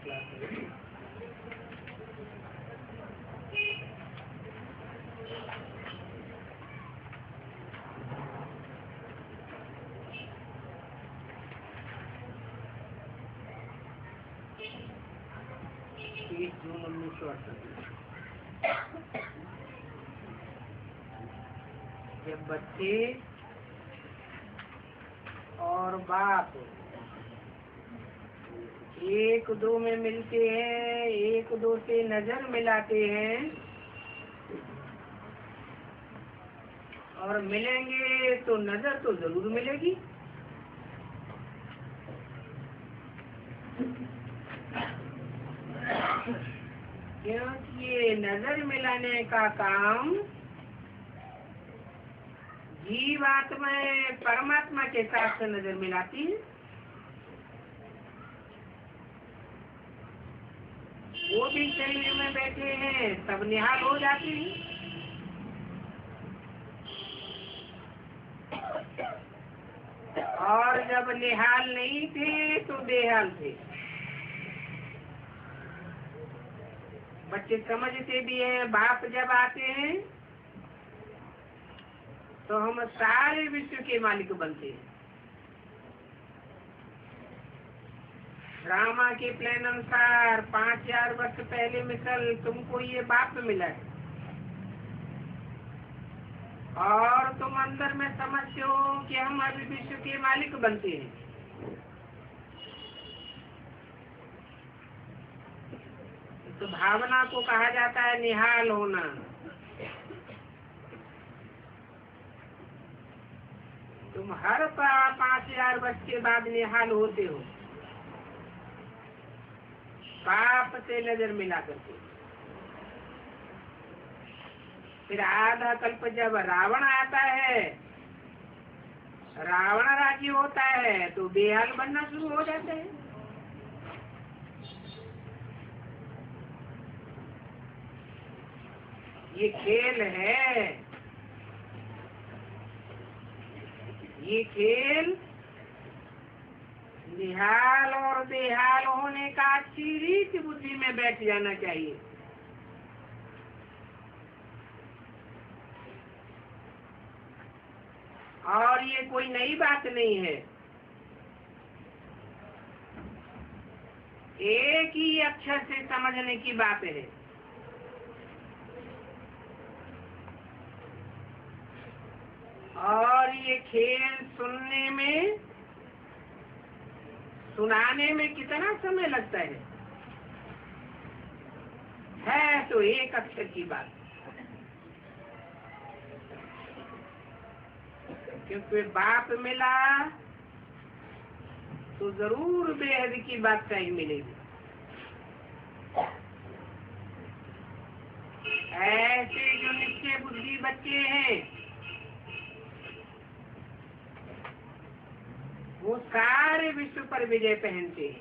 Class है। जून 1968 जब बच्चे और बाप एक दो में मिलते हैं, एक दो से नजर मिलाते हैं और मिलेंगे तो नजर तो जरूर मिलेगी। क्योंकि ये नजर मिलाने का काम जीवात्मा परमात्मा के साथ नजर मिलाती है। वो भी शरीर में बैठे हैं, सब निहाल हो जाते हैं। और जब निहाल नहीं थे तो बेहाल थे। बच्चे समझते भी हैं, बाप जब आते हैं तो हम सारे विश्व के मालिक बनते हैं। ड्रामा के प्लान अनुसार 5000 वर्ष पहले मिसल तुमको ये बाप मिला है और तुम अंदर में समझते हो कि हम अभी विश्व के मालिक बनते हैं। तो भावना को कहा जाता है निहाल होना। तुम हर 5000 वर्ष के बाद निहाल होते हो, बाप से नजर मिला करके। फिर आधा कल्प जब रावण आता है, रावण राज्य होता है तो बेहाल बनना शुरू हो जाते हैं। ये खेल है, ये खेल निहाल और बेहाल होने का अच्छी रीति बुद्धि में बैठ जाना चाहिए। और ये कोई नई बात नहीं है, एक ही अक्षर से समझने की बात है। और ये खेल सुनने में, सुनाने में कितना समय लगता है तो एक अक्षर की बात। क्योंकि बाप मिला तो जरूर बेहद की बात चाहिए मिलेगी। ऐसे जो निश्चय बुद्धि बच्चे हैं वो सारे विश्व पर विजय पहनते हैं,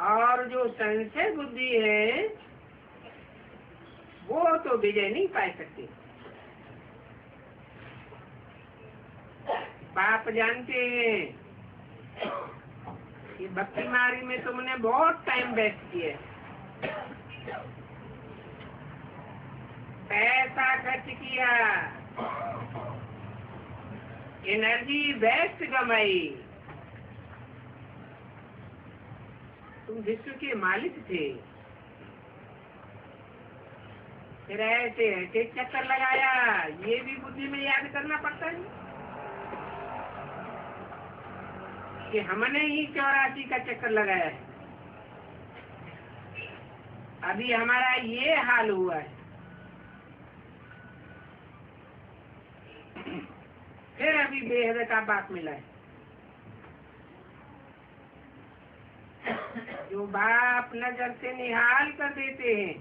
और जो संशय बुद्धि है वो तो विजय नहीं पा सकते। बाप जानते हैं कि भक्ति मार्ग में तुमने बहुत टाइम वेस्ट किया, पैसा खर्च किया, एनर्जी वेस्ट कमाई। तुम विश्व के मालिक थे, फिर ऐसे ऐसे चक्कर लगाया। ये भी बुद्धि में याद करना पड़ता है कि हमने ही 84 का चक्कर लगाया है, अभी हमारा ये हाल हुआ है। फिर अभी बेहद का बाप मिला है। जो बाप नजर से निहाल कर देते हैं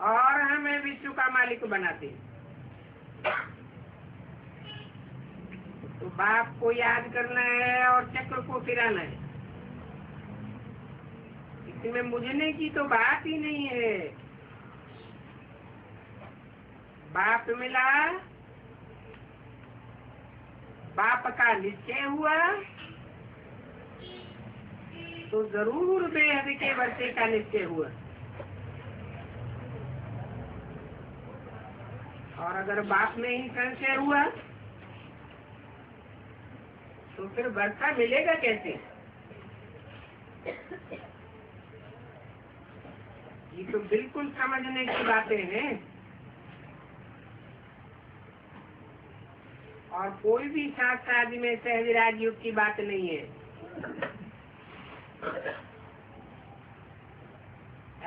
और हमें विश्व का मालिक बनाते हैं, तो बाप को याद करना है और चक्र को फिराना है। इसमें मुझने की तो बात ही नहीं है। बाप मिला बाप का निश्चय हुआ तो जरूर बेहद के वर्षे का निश्चय हुआ। और अगर बाप में ही संशय हुआ तो फिर वर्षा मिलेगा कैसे? ये तो बिल्कुल समझने की बातें हैं। और कोई भी शास्त्र आदि में सहज राजयोग की बात नहीं है।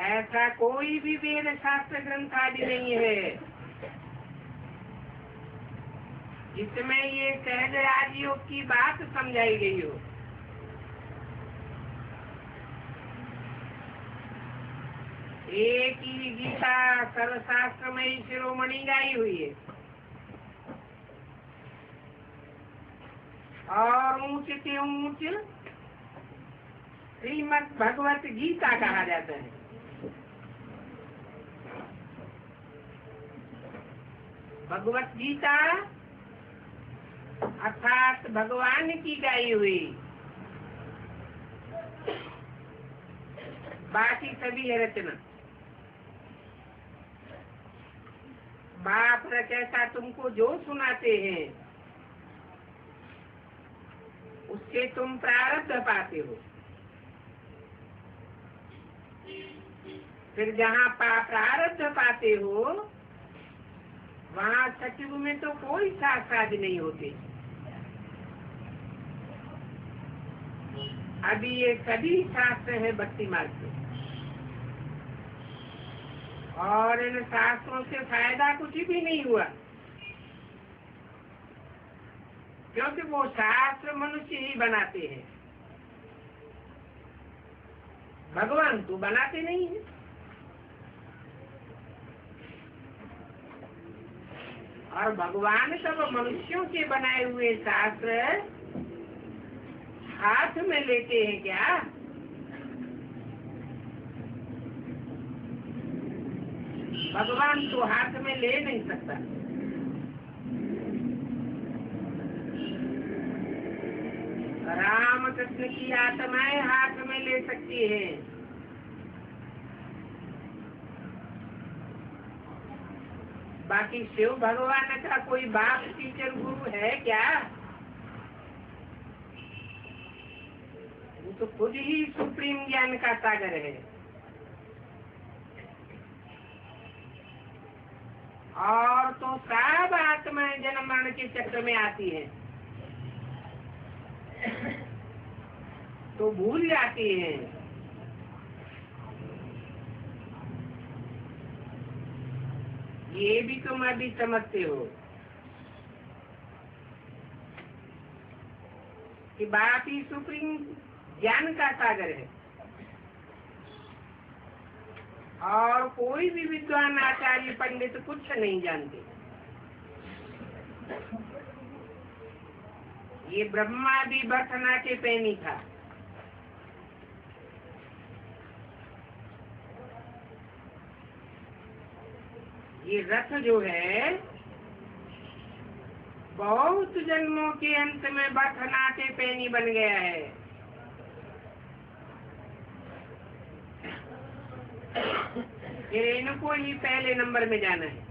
ऐसा कोई भी वेद शास्त्र ग्रंथ आदि नहीं है जिसमें ये सहज राजयोग की बात समझाई गई हो। एक ही गीता सर्वशास्त्र में शिरोमणि गाई हुई है और ऊंच से ऊंच श्रीमद् भगवत गीता कहा जाता है। भगवत गीता अर्थात भगवान की गाई हुई, बाकी सभी है रचना। बाप रचैता तुमको जो सुनाते हैं उससे तुम प्रारब्ध पाते हो। फिर जहाँ प्रारब्ध पाते हो वहाँ सचिव में तो कोई शास्त्र आदि नहीं होते। अभी ये सभी शास्त्र है भक्ति मार्ग के, और इन शास्त्रों से फायदा कुछ भी नहीं हुआ, क्योंकि वो शास्त्र मनुष्य ही बनाते हैं, भगवान तो बनाते नहीं है। और भगवान सब मनुष्यों के बनाए हुए शास्त्र हाथ में लेते हैं क्या? भगवान तो हाथ में ले नहीं सकता। राम कृष्ण की आत्माएं हाथ में ले सकती हैं। बाकी शिव भगवान का कोई बाप टीचर गुरु है क्या? वो तो खुद ही सुप्रीम ज्ञान का सागर है। और तो सब आत्माएं जन्म मरण के चक्र में आती है तो भूल जाती है। ये भी तुम अभी समझते हो कि बाप ही सुप्रीम ज्ञान का सागर है और कोई भी विद्वान आचार्य पंडित कुछ नहीं जानते। ये ब्रह्मा भी बरसना के पैनी था। ये रथ जो है बहुत जन्मों के अंत में बरसनाटे पैनी बन गया है। फिर इनको ही पहले नंबर में जाना है।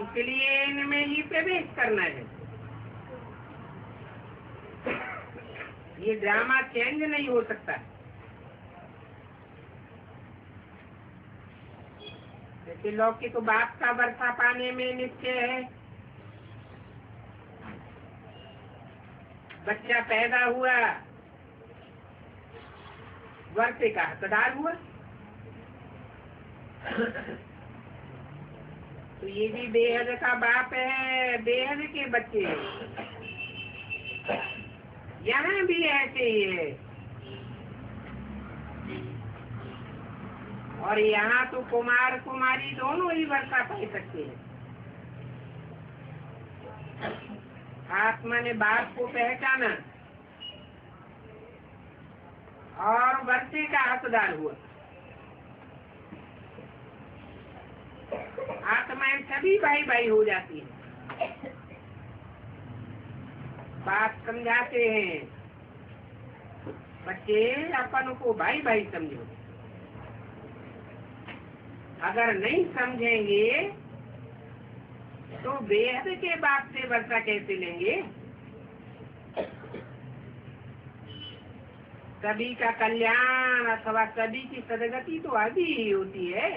इसलिए इनमें ही प्रवेश करना है। ये ड्रामा चेंज नहीं हो सकता। जैसे लौकिक बाप का वर्षा पाने में निश्चय है, बच्चा पैदा हुआ, वर्षे का हकदार हुआ। तो ये भी बेहद का बाप है, बेहद के बच्चे। यहाँ भी ऐसे ही है। और यहाँ तो कुमार कुमारी दोनों ही वर्षा पा सकते हैं। आत्मा ने बाप को पहचाना और वर्षे का हकदार हुआ। आत्माएं सभी भाई भाई हो जाती हैं। बाप समझाते हैं, बच्चे अपन को भाई भाई समझो। अगर नहीं समझेंगे तो बेहद के बाप से वर्षा कैसे लेंगे? सभी का कल्याण अथवा सभी की सदगति तो अभी ही होती है।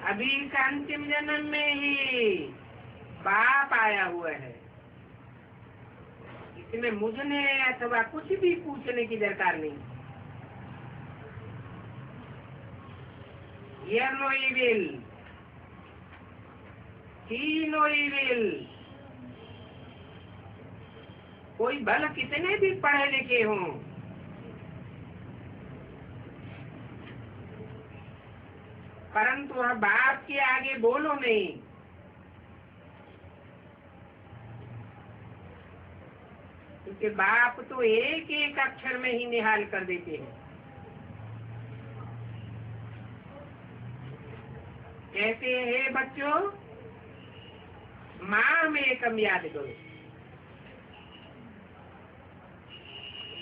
अभी का अंतिम जन्म में ही बाप आया हुआ है। इसमें मुझने अथवा कुछ भी पूछने की दरकार नहीं। Hear no evil, see no evil। कोई भल कितने भी पढ़े लिखे हों, परंतु वह बाप के आगे बोलो नहीं। क्योंकि बाप तो एक एक अक्षर में ही निहाल कर देते हैं। कहते हैं बच्चों, माँ में एकम याद करो।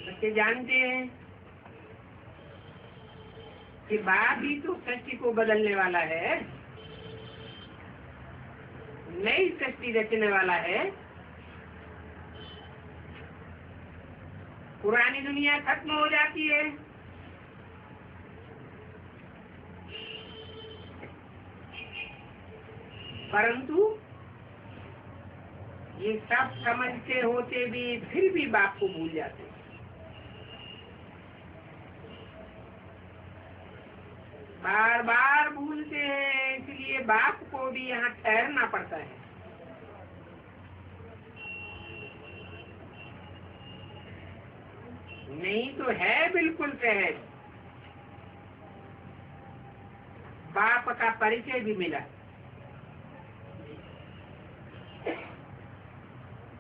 बच्चे जानते हैं कि बाप ही तो सृष्टि को बदलने वाला है, नई सृष्टि रचने वाला है। पुरानी दुनिया खत्म हो जाती है, परंतु ये सब समझते होते भी फिर भी बाप को भूल जाते हैं। बार बार भूलते हैं, इसलिए बाप को भी यहाँ ठहरना पड़ता है। नहीं तो है बिल्कुल सहज। बाप का परिचय भी मिला।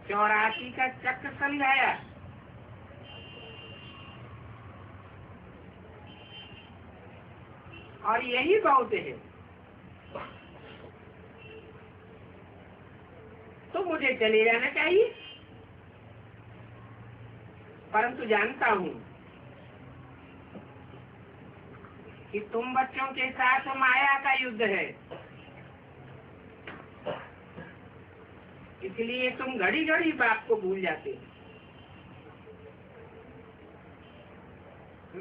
84 का चक्र समझाया। और यही बहुत है। तो मुझे चले जाना चाहिए, परंतु जानता हूँ कि तुम बच्चों के साथ माया का युद्ध है, इसलिए तुम घड़ी घड़ी बाप को भूल जाते हो।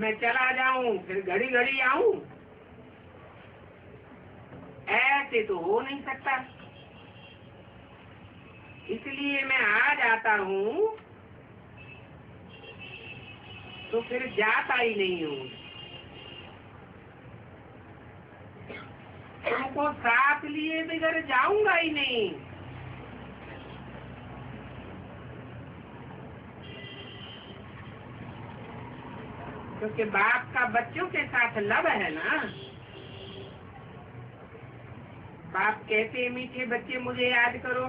मैं चला जाऊं फिर घड़ी घड़ी आऊं, ऐसे तो हो नहीं सकता। इसलिए मैं आ जाता हूँ तो फिर जाता ही नहीं हूँ। तुमको साथ लिए बगैर जाऊंगा ही नहीं। क्योंकि बाप का बच्चों के साथ लब है ना। बाप कहते मीठे बच्चे मुझे याद करो,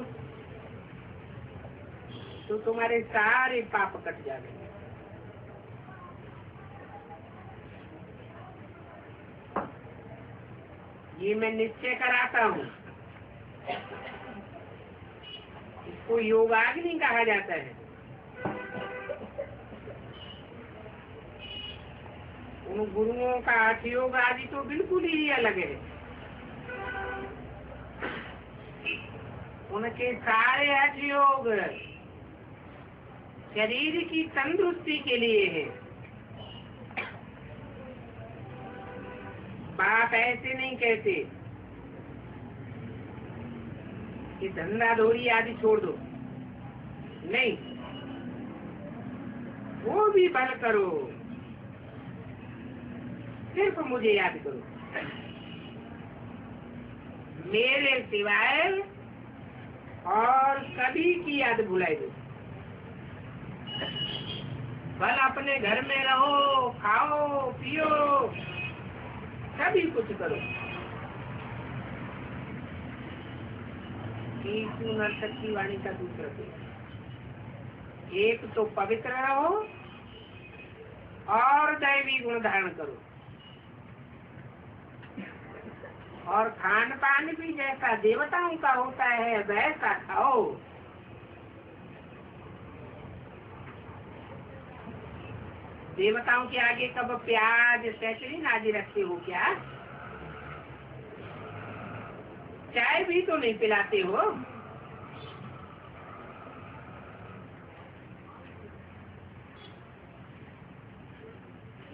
तो तुम्हारे सारे पाप कट जाएंगे। ये मैं निश्चय कराता हूँ। इसको योगाग्नि कहा जाता है। उन गुरुओं का हठ योग आदि तो बिल्कुल ही अलग है। उनके सारे हठ योग शरीर की तंदुरुस्ती के लिए है। बाप ऐसे नहीं कहते कि धंधा धोरी आदि छोड़ दो, नहीं, वो भी बल करो, सिर्फ मुझे याद करो। मेरे सिवाय और सभी की याद भुलाई दो। बल अपने घर में रहो, खाओ पियो, सभी कुछ करो। नर्तक की वाणी का दूसरा एक तो पवित्र रहो और दैवी गुण धारण करो। और खान पान भी जैसा देवताओं का होता है वैसा खाओ। देवताओं के आगे कब प्याज सैकड़ीन आदि रखते हो क्या? चाय भी तो नहीं पिलाते हो।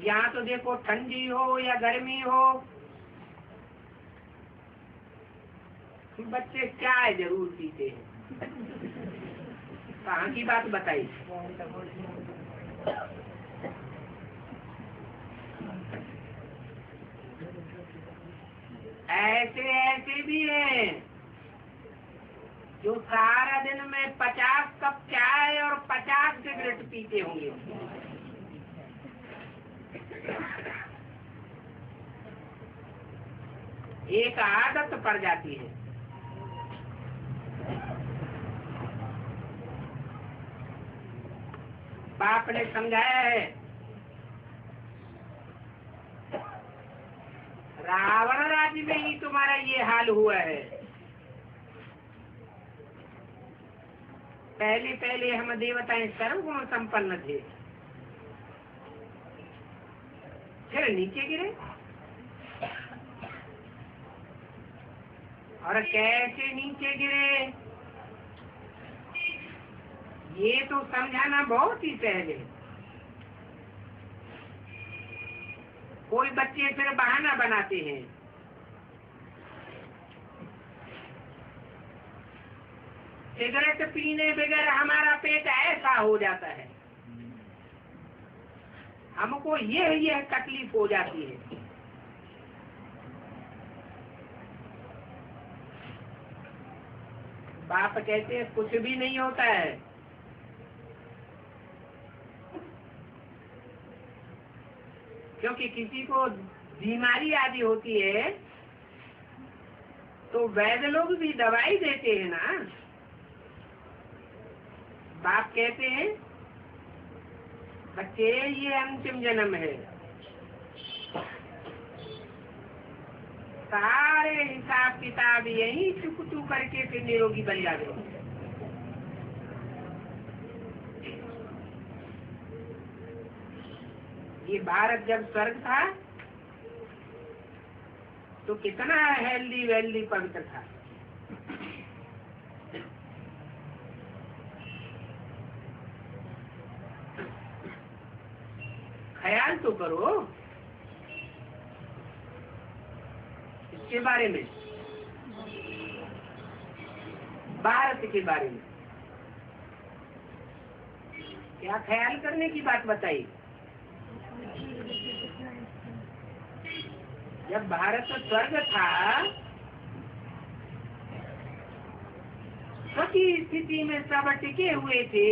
यहाँ तो देखो ठंडी हो या गर्मी हो, बच्चे चाय जरूर पीते हैं। कहाँ की बात बताई? ऐसे ऐसे भी हैं जो सारा दिन में 50 कप चाय और 50 सिगरेट पीते होंगे। एक आदत पड़ जाती है। बाप ने समझाया है, रावण राज्य में ही तुम्हारा ये हाल हुआ है। पहले पहले हम देवताएं सर्वगुण संपन्न थे, फिर नीचे गिरे। और कैसे नीचे गिरे ये तो समझाना बहुत ही सहज है। कोई बच्चे फिर बहाना बनाते हैं, सिगरेट पीने बगैर हमारा पेट ऐसा हो जाता है, हमको यह तकलीफ हो जाती है। बाप कहते हैं कुछ भी नहीं होता है। क्योंकि किसी को बीमारी आदि होती है तो वैद्य लोग भी दवाई देते हैं ना। बाप कहते हैं बच्चे ये अंतिम जन्म है, सारे हिसाब किताब यही चुकतू करके फिर निरोगी बन जाते। ये भारत जब स्वर्ग था तो कितना हेल्दी वेल्दी पवित्र था। ख्याल तो करो इसके बारे में, भारत के बारे में। क्या ख्याल करने की बात बताई? जब भारत स्वर्ग था सभी स्थिति में सब टिके हुए थे,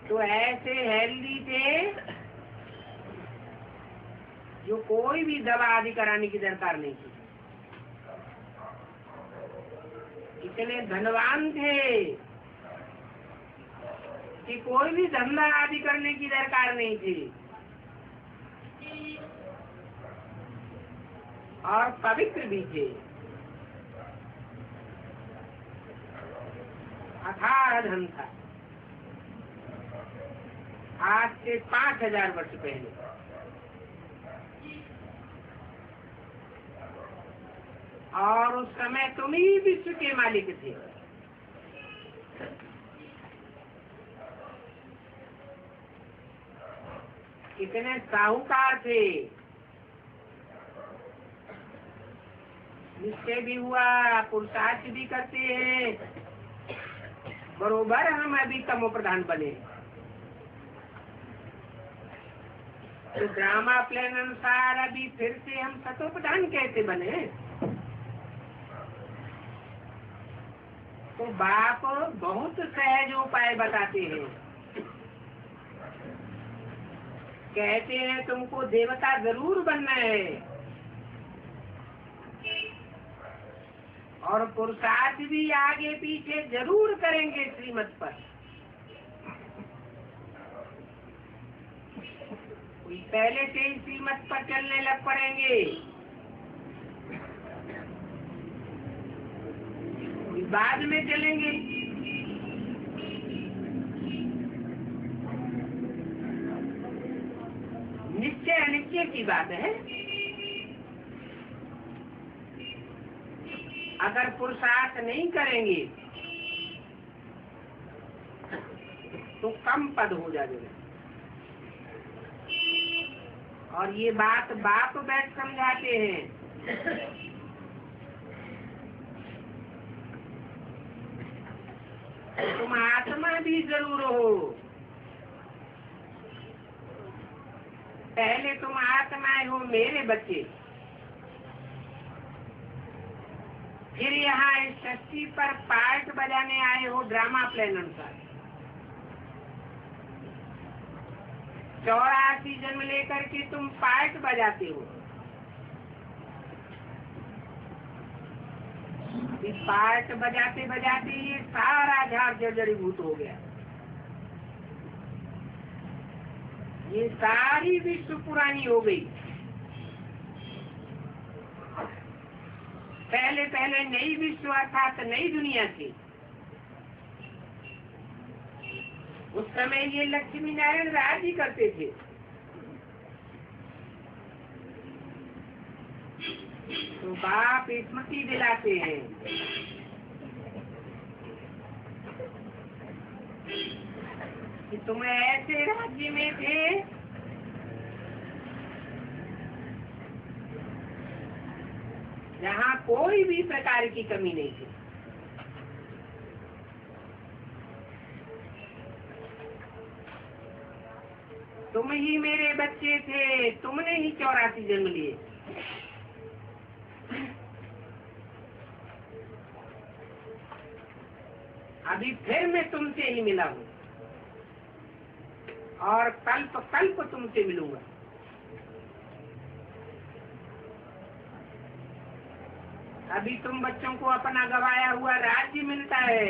तो ऐसे हेल्दी थे जो कोई भी दवा आदि कराने की दरकार नहीं थी। इतने धनवान थे कि कोई भी धंधा आदि करने की दरकार नहीं थी, और पवित्र भी थे। अथाह धन था। आज से 5000 वर्ष पहले। और उस समय तुम ही विश्व के मालिक थे। कितने साहूकार थे, निश्चय भी हुआ, पुरुषार्थ भी करते हैं, बरोबर हम अभी तमो प्रधान बने। तो ड्रामा प्लान अनुसार अभी फिर से हम सतो प्रधान कैसे बने? तो बाप बहुत सहज उपाय बताते हैं। कहते हैं तुमको देवता जरूर बनना है और पुरुषार्थ भी आगे पीछे जरूर करेंगे श्रीमत पर। पहले से ही सीमत पर चलने लग पड़ेंगे। बाद में चलेंगे। निश्चय अनिश्चय की बात है। अगर पुरुषार्थ नहीं करेंगे तो कम पद हो जाएगा। और ये बात बाप बैठ समझाते हैं। तुम आत्मा भी जरूर हो। पहले तुम आत्माएं हो मेरे बच्चे, फिर यहाँ इस सृष्टि पर पार्ट बजाने आए हो ड्रामा प्लान अनुसार। 84 जन्म लेकर के तुम पार्ट बजाते हो। इस पार्ट बजाते बजाते ये सारा झाड़ जड़ीभूत हो गया। ये सारी विश्व पुरानी हो गई। पहले पहले नई विश्व अर्थात नई दुनिया थी। उस समय ये लक्ष्मी नारायण राज ही करते थे। तो बाप स्मृति दिलाते हैं कि तुम ऐसे राज्य में थे जहाँ कोई भी प्रकार की कमी नहीं थी। तुम ही मेरे बच्चे थे, तुमने ही 84 जन्म लिए। अभी फिर मैं तुमसे ही मिला हूँ और कल्प कल्प तुमसे मिलूंगा। अभी तुम बच्चों को अपना गवाया हुआ राज्य मिलता है।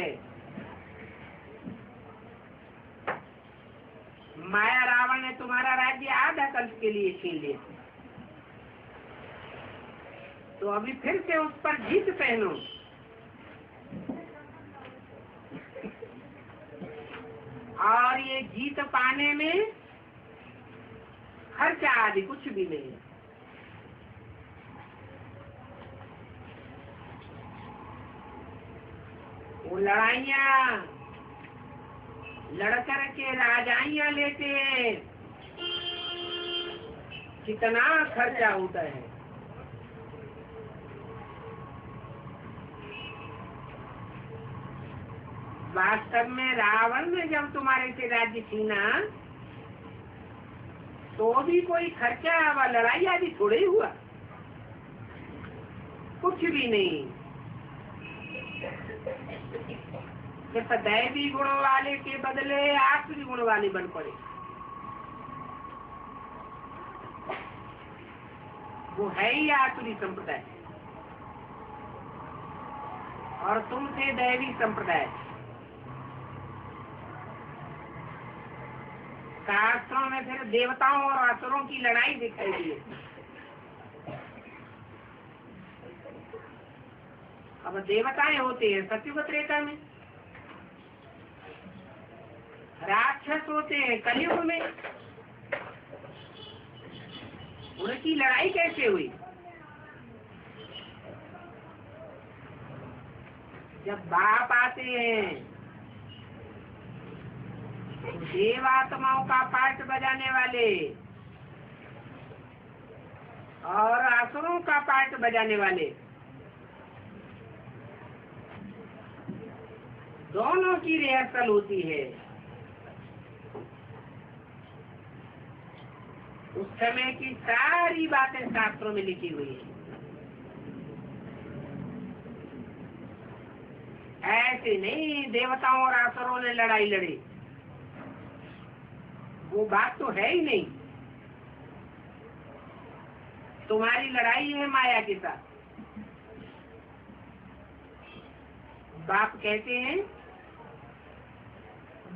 माया रावण ने तुम्हारा राज्य आधा कल्प के लिए छीन लिया। तो अभी फिर से उस पर जीत पहनो। और ये जीत पाने में खर्चा आदि कुछ भी नहीं। वो लड़ाइयाँ लड़कर के राजाइयाँ लेते हैं, कितना खर्चा होता है। वास्तव में रावण ने जब तुम्हारे से राज्य छीना तो भी कोई खर्चा व लड़ाई आदि थोड़े ही हुआ, कुछ भी नहीं। सिर्फ दैवी गुणों वाले के बदले आसुरी गुण वाले बन पड़े। वो है ही आसुरी संप्रदाय और तुम थे दैवी संप्रदाय। शास्त्रों में फिर देवताओं और असुरों की लड़ाई दिखाई दी। अब देवताएं होते हैं सत्युग त्रेता में, राक्षस होते हैं कलयुग में। उनकी लड़ाई कैसे हुई? जब बाप आते हैं देवात्माओं का पाठ बजाने वाले और असुरों का पाठ बजाने वाले, दोनों की रिहर्सल होती है। उस समय की सारी बातें शास्त्रों में लिखी हुई है। ऐसे नहीं देवताओं और असुरों ने लड़ाई लड़ी, वो बात तो है ही नहीं। तुम्हारी लड़ाई है माया के साथ। बाप कहते हैं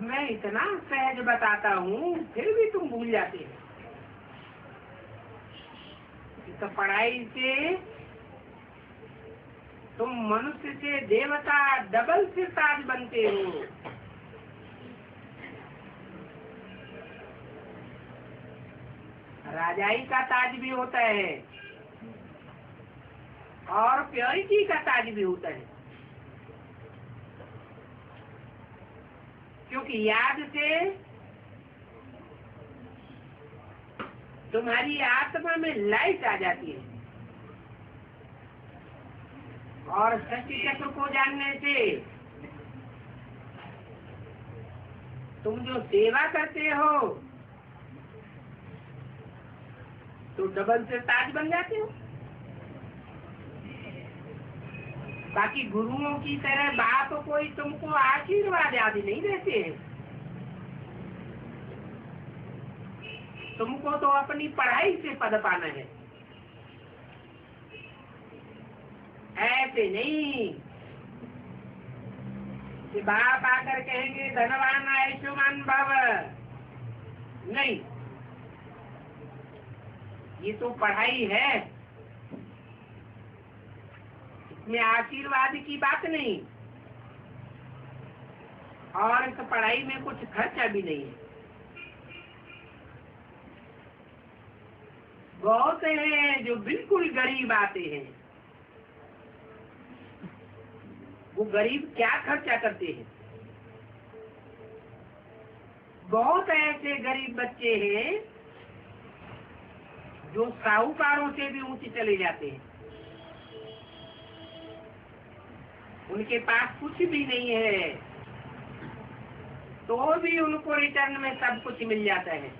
मैं इतना सहज बताता हूँ फिर भी तुम भूल जाते हो। इस पढ़ाई से तुम मनुष्य से देवता डबल से ताज बनते हो। राजाई का ताज भी होता है और प्योरिटी का ताज भी होता है, क्योंकि याद से तुम्हारी आत्मा में लाइट आ जाती है और सत्य चक्र को जानने से तुम जो सेवा करते हो तो डबल से ताज बन जाते हो। बाकी गुरुओं की तरह बाप कोई तुमको आशीर्वाद आदि नहीं देते हैं, तुमको तो अपनी पढ़ाई से पद पाना है। ऐसे नहीं कि बाप आकर कहेंगे धनवान आयुष्मान भव, नहीं, ये तो पढ़ाई है, इसमें आशीर्वाद की बात नहीं और इस पढ़ाई में कुछ खर्चा भी नहीं है। बहुत हैं जो बिल्कुल गरीब आते हैं, वो गरीब क्या खर्चा करते हैं। बहुत ऐसे गरीब बच्चे हैं जो साहूकारों से भी ऊंचे चले जाते हैं, उनके पास कुछ भी नहीं है तो भी उनको रिटर्न में सब कुछ मिल जाता है।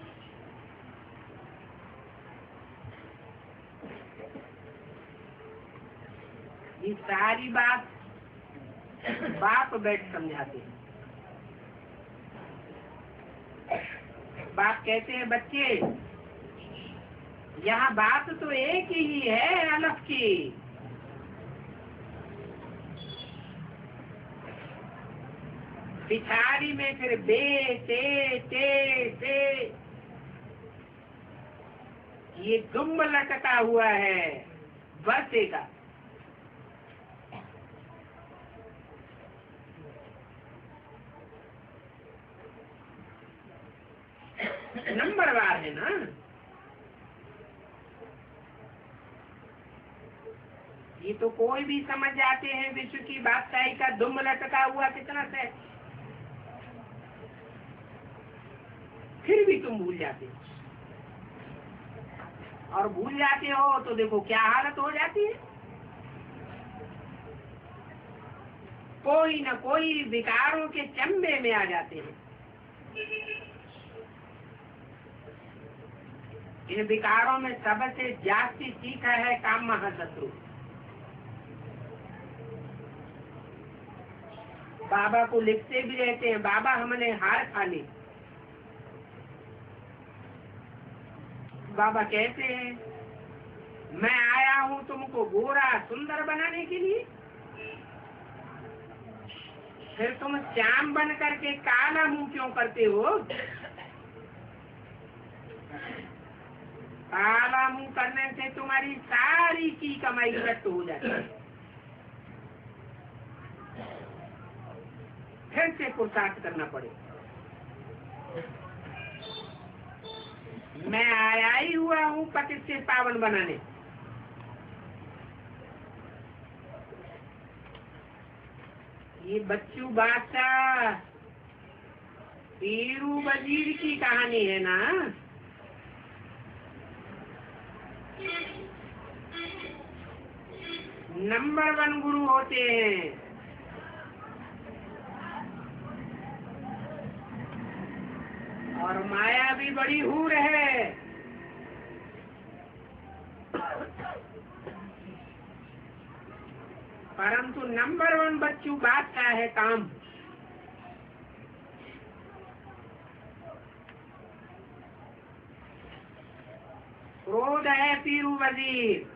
ये सारी बात बाप बैठ समझाते हैं। बाप कहते हैं बच्चे, यहाँ बात तो एक ही है अलग की, पिछाड़ी में फिर बे ते ये दुम्ब लटका हुआ है बरसे का। नंबरवार है ना, ये तो कोई भी समझ जाते हैं विश्व की बादशाही का दुम्ब लटका हुआ कितना से, फिर भी तुम भूल जाते हो और भूल जाते हो तो देखो क्या हालत हो जाती है। कोई न कोई विकारों के चंबे में आ जाते हैं। इन विकारों में सबसे जास्ती तीखा है काम महाशत्रु। बाबा को लिखते भी रहते हैं, बाबा हमने हार खा ली। बाबा कहते हैं मैं आया हूँ तुमको गोरा सुंदर बनाने के लिए, फिर तुम श्याम बन करके काला मुंह क्यों करते हो। काला मुंह करने से तुम्हारी सारी की कमाई नष्ट हो जाती है। फिर से पुरुषार्थ करना पड़े। मैं आया ही हुआ हूँ पतित से पावन बनाने। ये बच्चू बादशाह पीरू वजीर की कहानी है ना। नंबर 1 गुरु होते हैं, और माया भी बड़ी हूर है। परंतु नंबर 1 बच्चू बादशाह है काम। क्रोध है पीरू वजीर,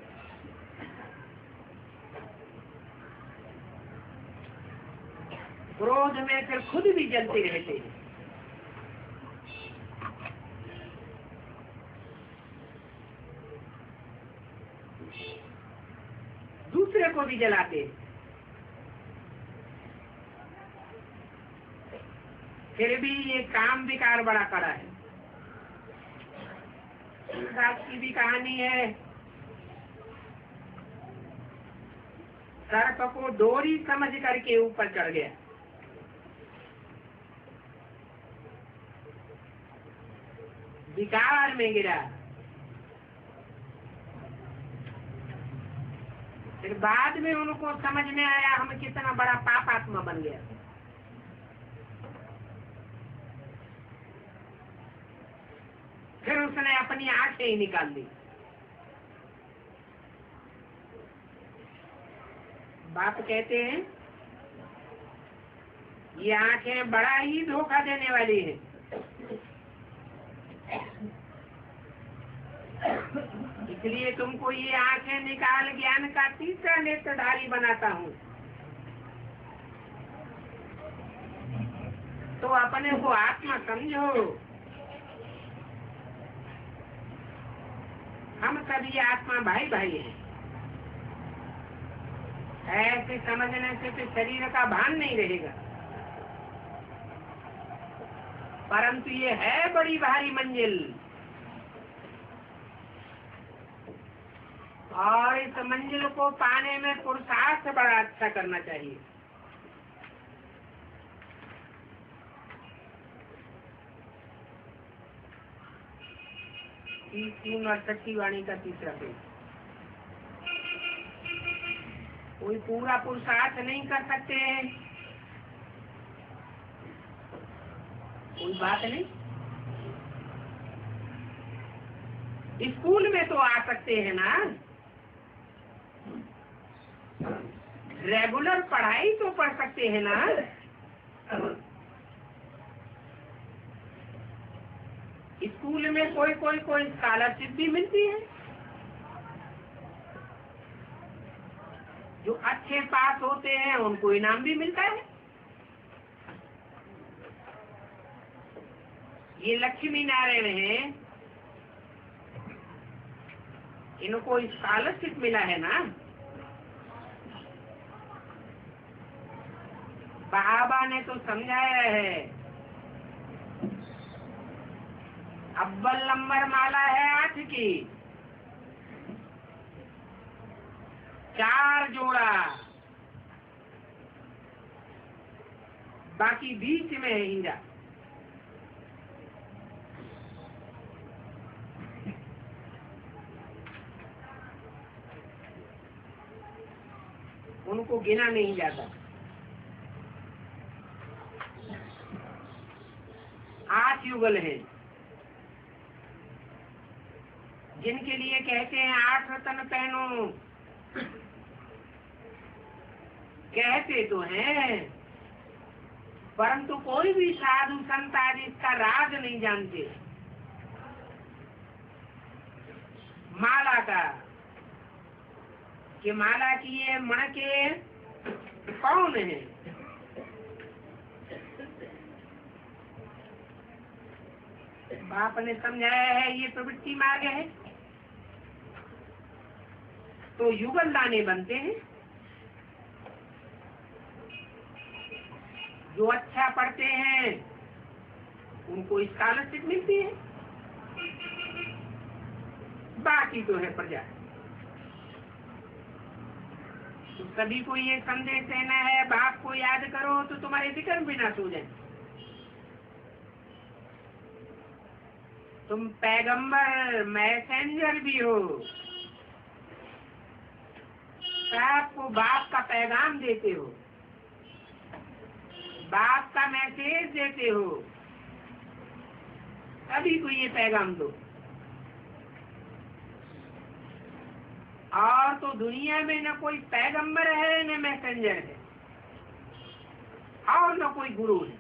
क्रोध में फिर खुद भी जलते रहते हैं। दूसरे को भी जलाते हैं। फिर भी ये काम विकार बड़ा कड़ा है। तुलसीदास की भी कहानी है, सर्प को डोरी समझ करके ऊपर चढ़ गया। विकार में गिरा। फिर बाद में उनको समझ में आया हम कितना बड़ा पापात्मा बन गया। फिर उसने अपनी आंखें ही निकाल दी। बाप कहते हैं ये आंखें बड़ा ही धोखा देने वाली है। इसलिए तुमको ये आंखें निकाल ज्ञान का तीसरा नेत्रधारी बनाता हूँ। तो अपने को आत्मा समझो। हम सभी आत्मा भाई भाई हैं। ऐसे समझने से तो शरीर का भान नहीं रहेगा। परंतु ये है बड़ी भारी मंजिल, और इस मंजिल को पाने में पुरुषार्थ बड़ा अच्छा करना चाहिए। तीन और छठी वाणी का तीसरा पेज। कोई पूरा पुरुषार्थ नहीं कर सकते हैं, कोई बात नहीं। स्कूल में तो आ सकते हैं ना, रेगुलर पढ़ाई तो पढ़ सकते हैं ना। स्कूल में कोई स्कॉलरशिप भी मिलती है। जो अच्छे पास होते हैं उनको इनाम भी मिलता है। ये लक्ष्मी नारायण हैं, इनको स्कॉलरशिप मिला है ना। बाबा ने तो समझाया है, अव्वल नंबर माला है 8 की, 4 जोड़ा, बाकी बीच में है हीरा। उनको गिना नहीं जाता। 8 युगल हैं, जिनके लिए कहते हैं 8 रत्न पहनो। कहते तो हैं, परंतु कोई भी साधु संत आदि इसका राज नहीं जानते माला का, कि माला की ये मणके कौन है। बाप ने समझाया है ये प्रवृत्ति मार्ग है, तो युगल दाने बनते हैं। जो अच्छा पढ़ते हैं उनको स्कॉलरशिप मिलती है, बाकी तो है प्रजा। तो सभी को ये संदेश देना है, बाप को याद करो तो तुम्हारे विक्रम विनाश हो जाए। तुम पैगंबर मैसेंजर भी हो, आपको बाप का पैगाम देते हो, बाप का मैसेज देते हो। सभी को ये पैगाम दो। और तो दुनिया में न कोई पैगंबर है न मैसेंजर है और न कोई गुरु है।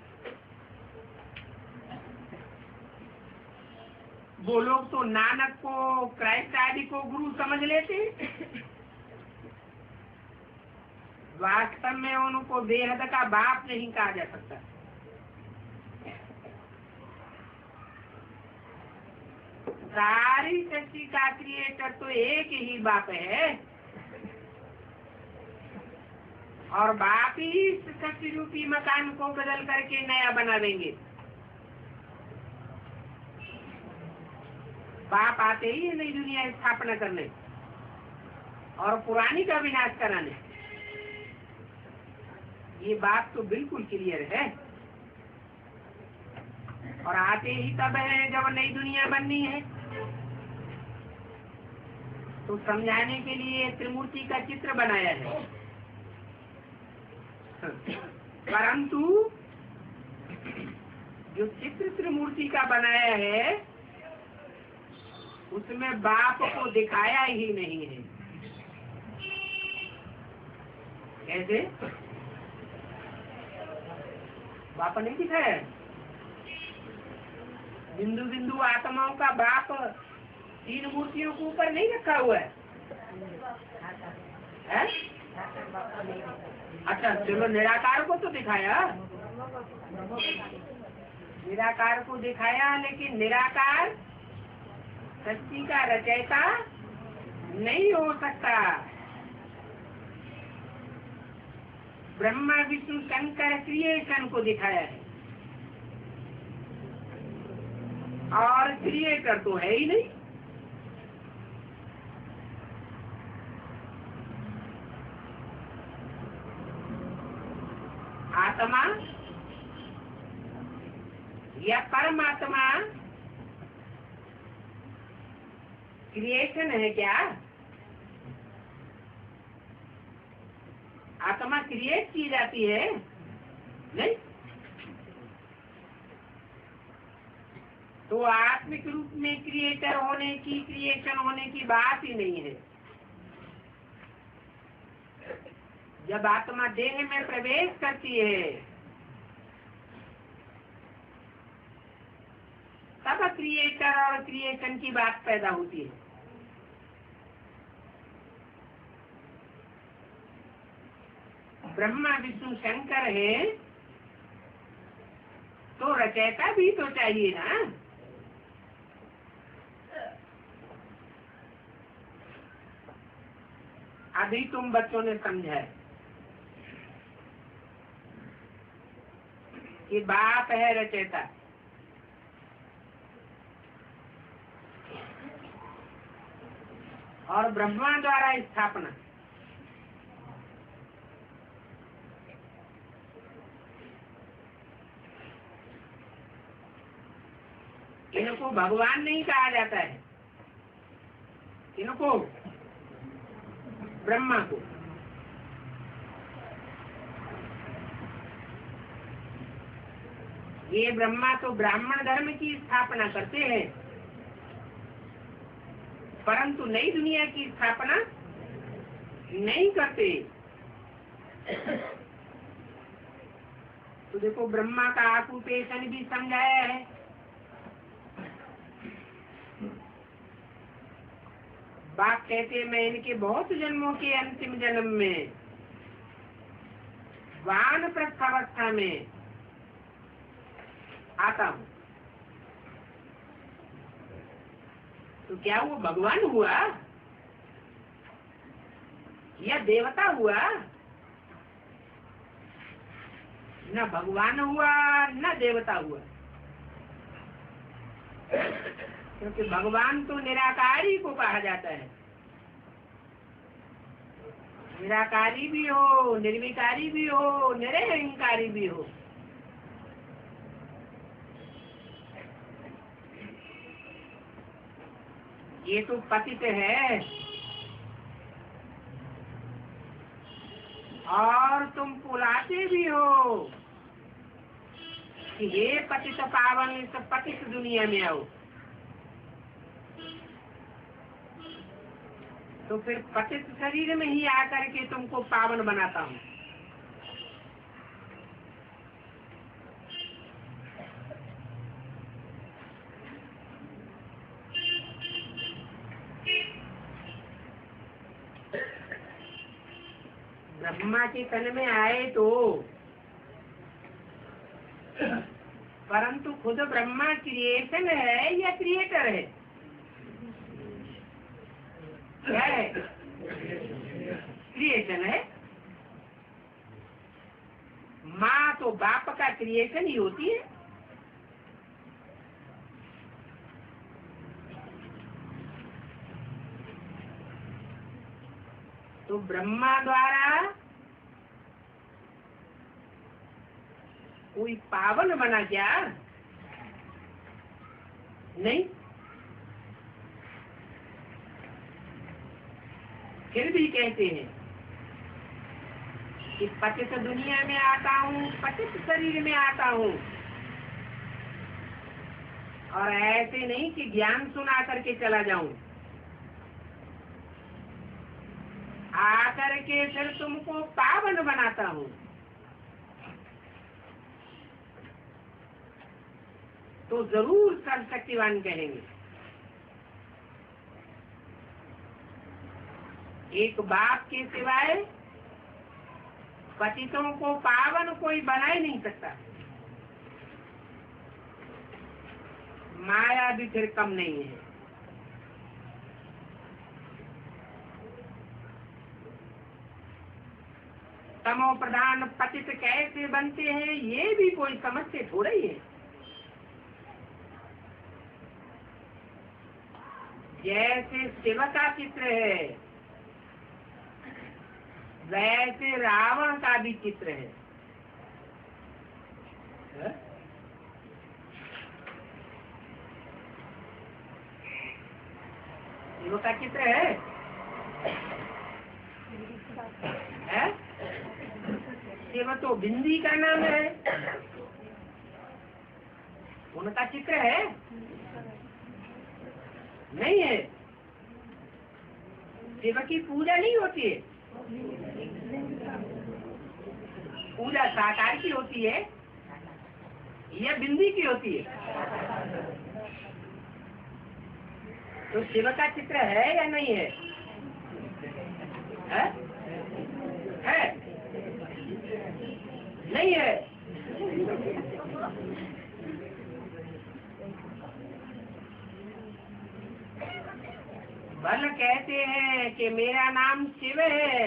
वो लोग तो नानक को, क्राइस्ट आदि को गुरु समझ लेते हैं। वास्तव में उनको बेहद का बाप नहीं कहा जा सकता। सारी सृष्टि का क्रिएटर तो एक ही बाप है। और बाप ही इस शक्ति रूपी मकान को बदल करके नया बना देंगे। बाप आते ही नई दुनिया स्थापना करने और पुरानी का विनाश कराने। ये बात तो बिल्कुल क्लियर है। और आते ही तब है जब नई दुनिया बननी है। तो समझाने के लिए त्रिमूर्ति का चित्र बनाया है। परंतु जो चित्र त्रिमूर्ति का बनाया है उसमें बाप को दिखाया ही नहीं है। कैसे? बाप नहीं दिखाया। बिंदु बिंदु आत्माओं का बाप तीन मूर्तियों के ऊपर नहीं रखा हुआ है? अच्छा चलो, निराकार को तो दिखाया, निराकार को दिखाया, लेकिन निराकार सृष्टि का रचयिता नहीं हो सकता। ब्रह्मा विष्णु शंकर क्रिएशन को दिखाया है और क्रिएटर तो है ही नहीं। आत्मा या परमात्मा क्रिएशन है क्या? आत्मा क्रिएट की जाती है? नहीं। तो आत्मिक रूप में क्रिएटर होने की, क्रिएशन होने की बात ही नहीं है। जब आत्मा देह में प्रवेश करती है तब क्रिएटर और क्रिएशन की बात पैदा होती है। ब्रह्मा विष्णु शंकर है तो रचयिता भी तो चाहिए ना। अभी तुम बच्चों ने समझा है कि बाप है रचयिता, और ब्रह्मा द्वारा स्थापना। इनको भगवान नहीं कहा जाता है, इनको ब्रह्मा को। ये ब्रह्मा तो ब्राह्मण धर्म की स्थापना करते हैं, परंतु नई दुनिया की स्थापना नहीं करते। तो देखो ब्रह्मा का ऑक्यूपेशन भी समझाया है। बाप कहते मैं इनके बहुत जन्मों के अंतिम जन्म में वानप्रस्थ अवस्था में आता हूँ। तो क्या वो भगवान हुआ या देवता हुआ? न भगवान हुआ न देवता हुआ, क्योंकि भगवान तो निराकारी को कहा जाता है। निराकारी भी हो, निर्विकारी भी हो, निरहंकारी भी हो। ये तो पतित है और तुम पुलाते भी हो कि ये पतित पावन इस पतित दुनिया में आओ। तो फिर पतित शरीर में ही आकर के तुमको पावन बनाता हूँ। ब्रह्मा के तन में आए तो, परंतु खुद ब्रह्मा क्रिएशन है या क्रिएटर है? क्या है? क्रिएशन है। माँ तो बाप का क्रिएशन ही होती है। तो ब्रह्मा द्वारा कोई पावन बना क्या? नहीं। फिर भी कहते हैं कि पतित दुनिया में आता हूँ, पतित शरीर में आता हूँ, और ऐसे नहीं कि ज्ञान सुना करके चला जाऊं, आकर के फिर तुमको पावन बनाता हूँ। तो जरूर सर्वशक्तिवान कहेंगे। एक बाप के सिवाय पतितों को पावन कोई बना ही नहीं सकता। माया भी फिर कम नहीं है। तमो प्रधान पतित कैसे बनते हैं, ये भी कोई समझते थोड़ा ही है। जैसे शिव का चित्र है, वैसे रावण का भी चित्र है। शिव का चित्र है? शिव तो बिंदी का नाम है, उनका चित्र है? नहीं है। शिव की पूजा नहीं होती है, पूजा साकार की होती है या बिंदी की होती है? तो शिव का चित्र है या नहीं है? है? नहीं है। बल कहते हैं कि मेरा नाम शिव है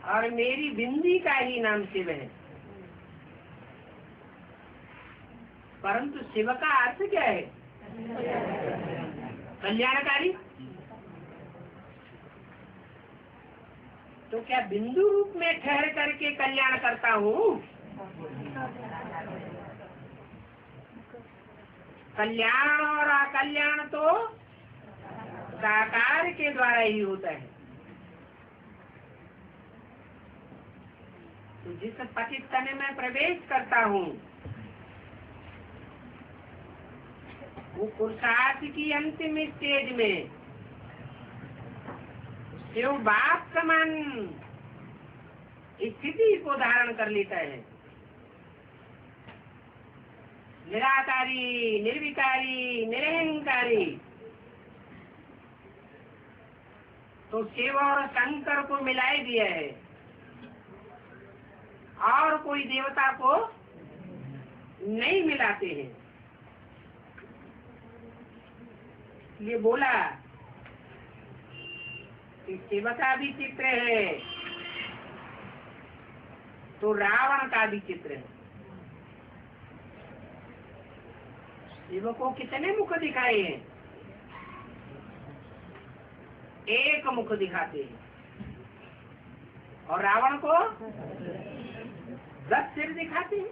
और मेरी बिंदी का ही नाम शिव है, परंतु शिव का अर्थ क्या है? कल्याणकारी। तो क्या बिंदु रूप में ठहर करके कल्याण करता हूँ? कल्याण और अकल्याण तो साकार के द्वारा ही होता है। तो जिस पतित तन में प्रवेश करता हूँ, वो पुरुषार्थ की अंतिम स्टेज में शिव बाप समान स्थिति को धारण कर लेता है। निराकारी, निर्विकारी, निरहंकारी। तो शिव और शंकर को मिलाई दिया है और कोई देवता को नहीं मिलाते हैं। ये बोला कि शिव का भी चित्र है तो रावण का भी चित्र है। शिव को कितने मुख दिखाए हैं? एक मुख दिखाते हैं। और रावण को 10 सिर दिखाते हैं।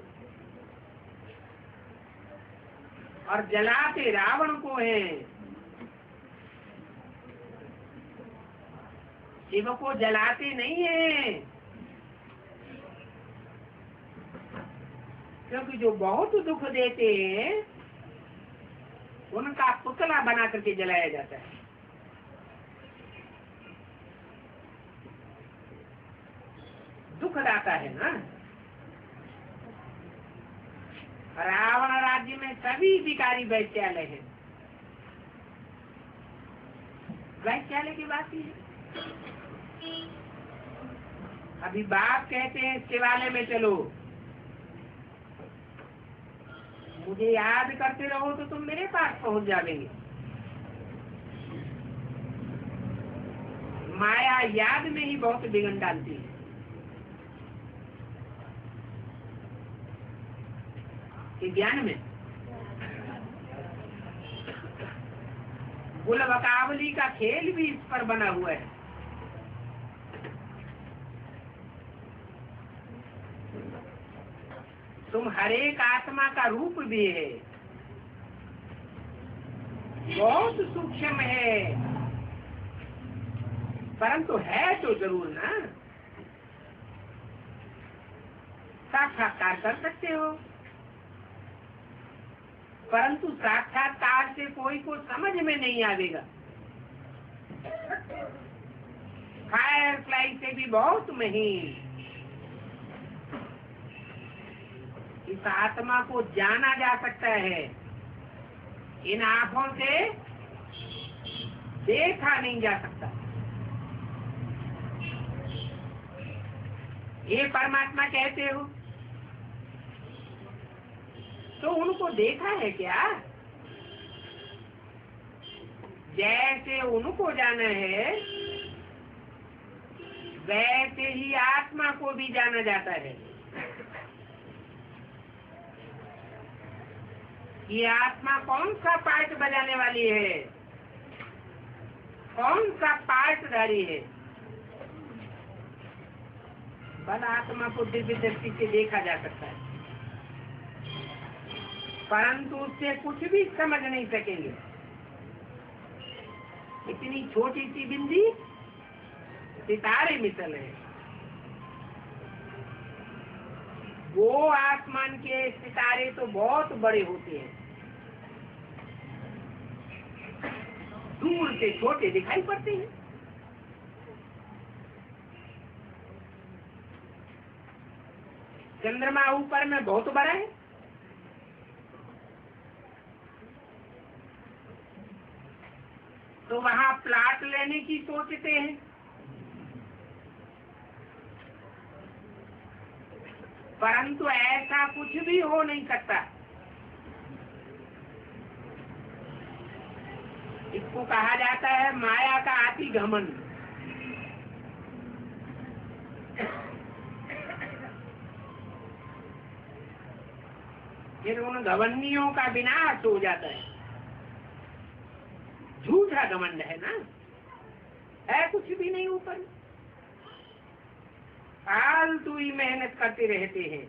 और जलाते रावण को हैं, शिव को जलाते नहीं है, क्योंकि जो बहुत दुख देते हैं उनका पुतला बना करके जलाया जाता है। दुखदाता है ना। रावण राज्य में सभी भिखारी वैश्यालय है। वैश्यालय की बात ही है। अभी बाप कहते हैं शिवालय में चलो, मुझे याद करते रहो तो तुम मेरे पास पहुंच जाओगे। माया याद में ही बहुत बिगड़ डालती है। कि ज्ञान में? गुलबकावली का खेल भी इस पर बना हुआ है। तुम हरेक आत्मा का रूप भी है, बहुत सूक्ष्म है, परंतु है तो जरूर ना। साक्षात्कार कर सकते हो, परंतु साक्षात्कार से कोई को समझ में नहीं आवेगा। फायर फ्लाई से भी बहुत महीन इस आत्मा को जाना जा सकता है, इन आंखों से देखा नहीं जा सकता। ये परमात्मा कहते हो तो उनको देखा है क्या? जैसे उनको जाना है वैसे ही आत्मा को भी जाना जाता है। ये आत्मा कौन सा पार्ट बजाने वाली है, कौन सा पार्टधारी है? बल आत्मा को दिव्य दृष्टि से देखा जा सकता है, परंतु उससे कुछ भी समझ नहीं सकेंगे। इतनी छोटी सी बिंदी सितारे मिसल है। वो आसमान के सितारे तो बहुत बड़े होते हैं, दूर से छोटे दिखाई पड़ते हैं। चंद्रमा ऊपर में बहुत बड़ा है, तो वहाँ प्लाट लेने की सोचते हैं, परंतु ऐसा कुछ भी हो नहीं सकता। इसको कहा जाता है माया का अति घमंड। फिर उन घमंडियों का विनाश हो जाता है। झूठा घमंड है ना, है कुछ भी नहीं ऊपर, फालतू ही मेहनत करते रहते हैं।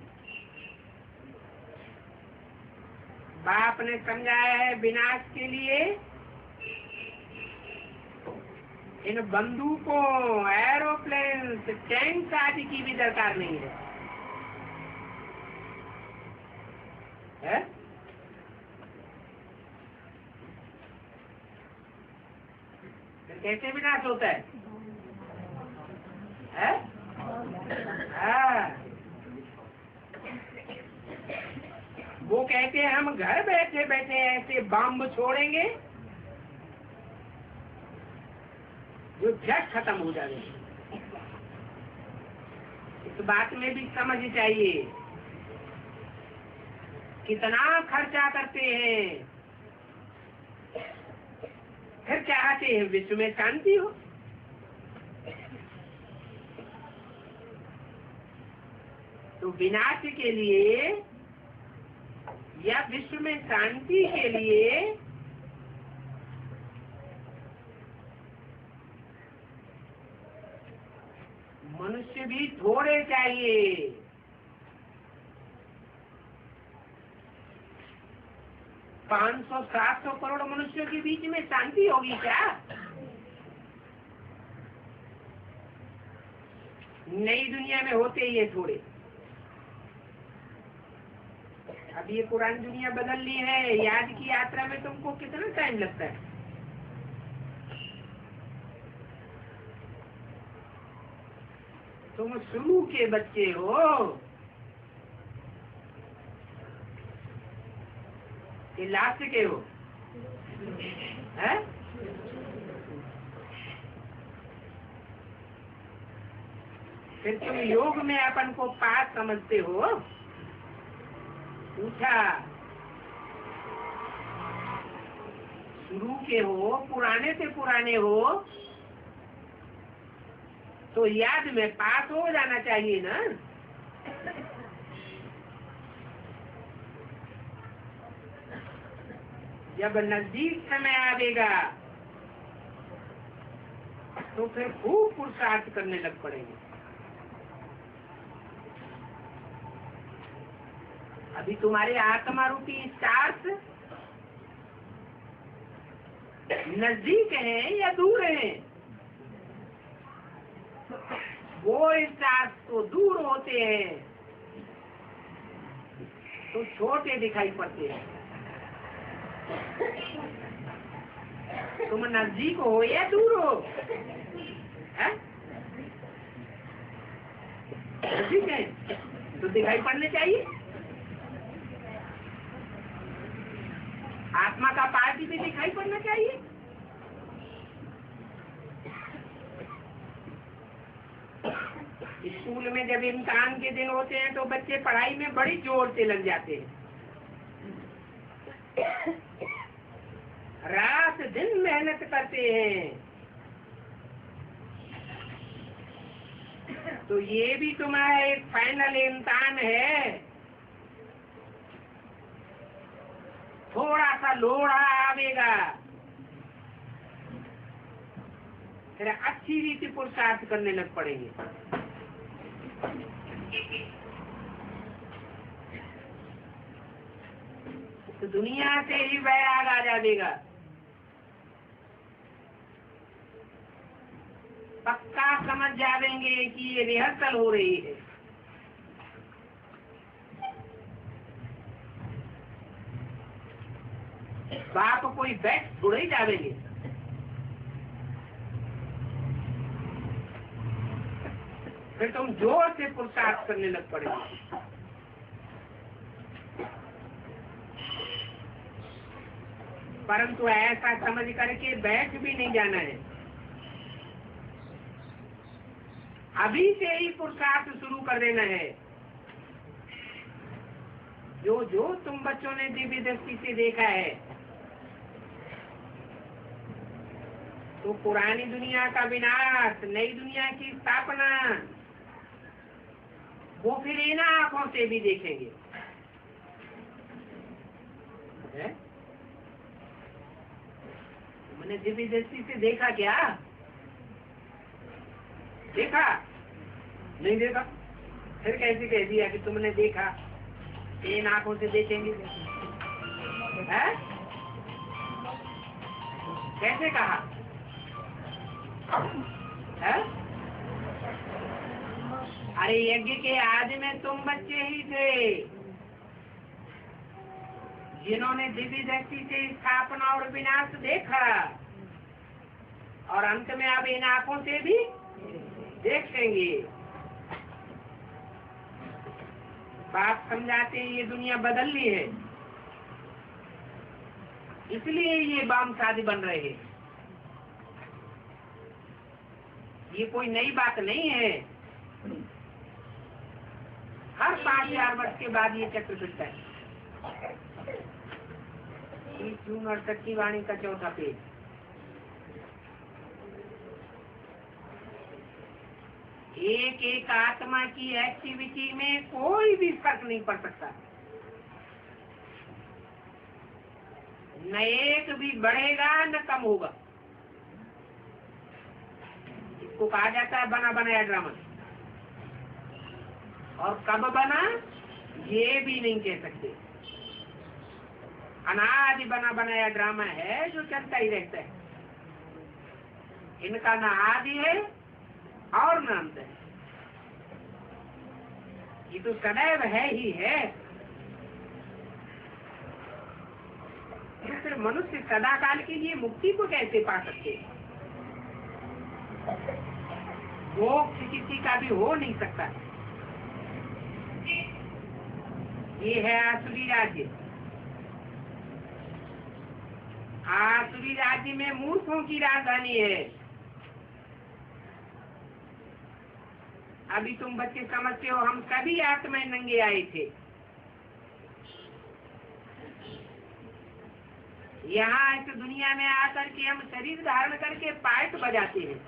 बाप ने समझाया है विनाश के लिए इन बंदूकों, एरोप्लेन, टैंक आदि की भी दरकार नहीं है, है? फिर कैसे विनाश होता है? हाँ, वो कहते हैं हम घर बैठे बैठे ऐसे बम छोड़ेंगे जो झट खत्म हो जाएंगे। इस बात में भी समझ चाहिए, कितना खर्चा करते हैं, फिर चाहते हैं विश्व में शांति हो। तो विनाश के लिए या विश्व में शांति के लिए मनुष्य भी थोड़े चाहिए। 500-700 करोड़ मनुष्यों के बीच में शांति होगी क्या? नई दुनिया में होते ही है थोड़े। अब ये पुरानी दुनिया बदल ली है, याद की यात्रा में तुमको कितना टाइम लगता है? तुम शुरू के बच्चे हो कि लास्ट के हो, है? फिर तुम योग में अपन को पास समझते हो? पूछा, शुरू के हो, पुराने से पुराने हो, तो याद में पास हो जाना चाहिए ना। जब नजदीक समय आवेगा तो फिर खूब पुरुषार्थ करने लग पड़ेंगे। अभी तुम्हारे आत्मा रूपी स्टार्स नजदीक है या दूर है? वो स्टार्स तो दूर होते हैं तो छोटे दिखाई पड़ते हैं। तुम नजदीक हो या दूर हो? नजदीक है तो दिखाई पड़ने चाहिए। आत्मा का पार्टी भी दिखाई पड़ना चाहिए। स्कूल में जब इम्तिहान के दिन होते हैं तो बच्चे पढ़ाई में बड़ी जोर से लग जाते हैं, रात दिन मेहनत करते हैं। तो ये भी तुम्हारा एक फाइनल इम्तिहान है। थोड़ा सा लोढ़ा आवेगा फिर अच्छी रीति पुरुषार्थ करने लग पड़ेंगे। तो दुनिया से ही वैराग आ जाएगा। पक्का समझ जाएंगे कि ये रिहर्सल हो रही है। बाप कोई बैठ थोड़े ही जावेंगे। फिर तुम जोर से पुरुषार्थ करने लग पड़ेगे। परंतु ऐसा समझ करके बैठ भी नहीं जाना है। अभी से ही पुरुषार्थ शुरू कर देना है। जो जो तुम बच्चों ने दिव्य दृष्टि से देखा है, तो पुरानी दुनिया का विनाश, नई दुनिया की स्थापना, वो फिर इन आंखों से भी देखेंगे। मैंने दिव्य दृष्टि से देखा क्या? देखा नहीं? देखा फिर कैसे कह दिया कि तुमने देखा? इन आंखों से देखेंगे है? कैसे कहा है? अरे यज्ञ के आदि में तुम बच्चे ही थे जिन्होंने दिव्य दृष्टि से स्थापना और विनाश देखा, और अंत में अब इन आंखों से भी देखेंगे। बात समझाते हैं, ये दुनिया बदलनी है, इसलिए ये बाम शादी बन रहे हैं। ये कोई नई बात नहीं है। हर 5000 वर्ष के बाद ये चक्र फिरता है। जून और की वाणी का 4था पेज। एक एक आत्मा की एक्टिविटी में कोई भी फर्क नहीं पड़ सकता। न एक भी बढ़ेगा न कम होगा। इसको कहा जाता है बना बनाया ड्रामा। और कब बना ये भी नहीं कह सकते। अनादि बना बनाया ड्रामा है जो चलता ही रहता है। इनका न आदि है और न अंत है। ये तो सदैव है ही है। तो फिर मनुष्य सदा काल के लिए मुक्ति को कैसे पा सकते? मोक्ष किसी का भी हो नहीं सकता। ये है आसुरी राज्य। आसुरी राज्य में मूर्खों की राजधानी है। अभी तुम बच्चे समझते हो हम सभी आत्माएं नंगे आए थे। यहाँ इस दुनिया में आकर के हम शरीर धारण करके पाइप बजाते हैं।